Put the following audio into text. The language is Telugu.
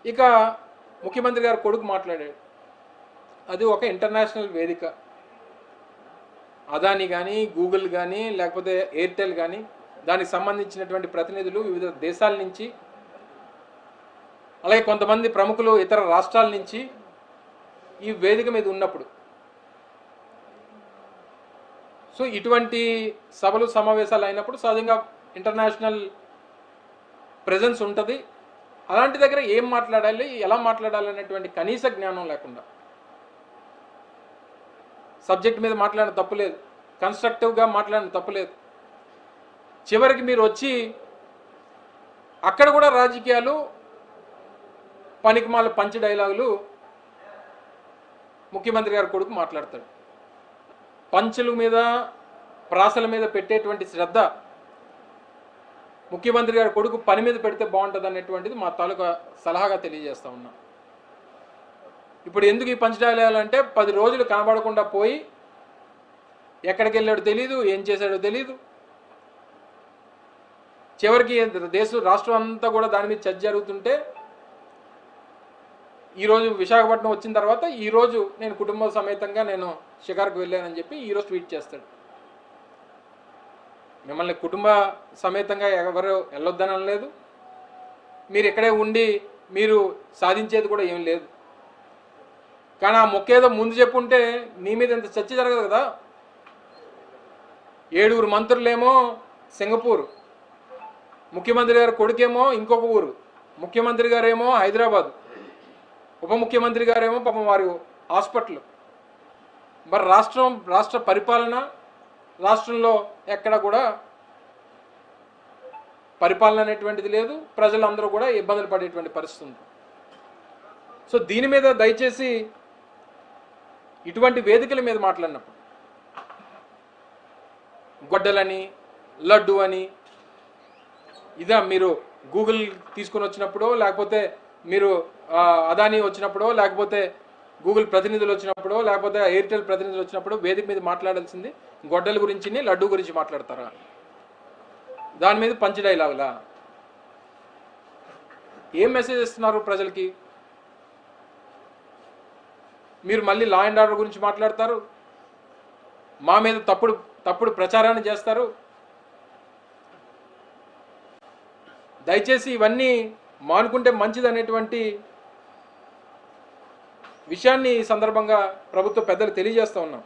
ఇక ముఖ్యమంత్రి గారు కొడుకు మాట్లాడాడు. అది ఒక ఇంటర్నేషనల్ వేదిక. అదాని కానీ, గూగుల్ కానీ, లేకపోతే ఎయిర్టెల్ కానీ, దానికి సంబంధించినటువంటి ప్రతినిధులు వివిధ దేశాల నుంచి, అలాగే కొంతమంది ప్రముఖులు ఇతర రాష్ట్రాల నుంచి ఈ వేదిక మీద ఉన్నప్పుడు, సో ఇటువంటి సభలు సమావేశాలు అయినప్పుడు సహజంగా ఇంటర్నేషనల్ ప్రెజెన్స్ ఉంటుంది. అలాంటి దగ్గర ఏం మాట్లాడాలి, ఎలా మాట్లాడాలి అనేటువంటి కనీస జ్ఞానం లేకుండా సబ్జెక్ట్ మీద మాట్లాడిన తప్పులేదు, కన్స్ట్రక్టివ్గా మాట్లాడిన తప్పులేదు. చివరికి మీరు వచ్చి అక్కడ కూడా రాజకీయాలు, పనికిమాల పంచ్ డైలాగులు ముఖ్యమంత్రి గారి కొడుకు మాట్లాడతాడు. పంచుల మీద, ప్రాసల మీద పెట్టేటువంటి శ్రద్ధ ముఖ్యమంత్రి గారి కొడుకు పని మీద పెడితే బాగుంటుంది అనేటువంటిది మా తాలూకా సలహాగా తెలియజేస్తా ఉన్నా. ఇప్పుడు ఎందుకు ఈ పంచ్ డైలాగులు అంటే 10 రోజులు కనబడకుండా పోయి ఎక్కడికి వెళ్ళాడో తెలీదు, ఏం చేశాడో తెలీదు. చివరికి రాష్ట్రం అంతా కూడా దాని మీద చర్చ జరుగుతుంటే ఈరోజు విశాఖపట్నం వచ్చిన తర్వాత ఈరోజు నేను కుటుంబ సమేతంగా నేను షికార్కు వెళ్ళానని చెప్పి ఈరోజు ట్వీట్ చేస్తాడు. మిమ్మల్ని కుటుంబ సమేతంగా ఎవరు వెళ్ళొద్దని అనలేదు, మీరు ఇక్కడే ఉండి మీరు సాధించేది కూడా ఏం లేదు. కానీ ఆ మొక్కేదో ముందు చెప్పుంటే నీ మీద ఇంత చర్చ జరగదు కదా. 7 మంత్రులేమో సింగపూర్, ముఖ్యమంత్రి గారి కొడుకేమో ఇంకొక ఊరు, ముఖ్యమంత్రి గారేమో హైదరాబాద్, ఉప ముఖ్యమంత్రి గారేమో పాపం వారి హాస్పిటల్. మరి రాష్ట్ర పరిపాలన, రాష్ట్రంలో ఎక్కడ కూడా పరిపాలన అనేటువంటిది లేదు, ప్రజలందరూ కూడా ఇబ్బందులు పడేటువంటి పరిస్థితి ఉంది. సో దీని మీద దయచేసి ఇటువంటి వేదికల మీద మాట్లాడినప్పుడు గొడ్డలని, లడ్డు అని, ఇదా మీరు గూగుల్ తీసుకొని వచ్చినప్పుడు, లేకపోతే మీరు అదానీ వచ్చినప్పుడు, లేకపోతే గూగుల్ ప్రతినిధులు వచ్చినప్పుడు, లేకపోతే ఎయిర్టెల్ ప్రతినిధులు వచ్చినప్పుడు వేదిక మీద మాట్లాడాల్సింది గొడ్డల గురించి, లడ్డు గురించి మాట్లాడతారా? దాని మీద పంచ్ డైలాగులా? ఏం మెసేజ్ ఇస్తున్నారు ప్రజలకి? మీరు మళ్ళీ లా అండ్ ఆర్డర్ గురించి మాట్లాడతారు, మా మీద తప్పుడు ప్రచారాన్ని చేస్తారు. దయచేసి ఇవన్నీ మానుకుంటే మంచిది అనేటువంటి విషయాన్ని ఈ సందర్భంగా ప్రభుత్వ పెద్దలు తెలియజేస్తూ ఉన్నాం.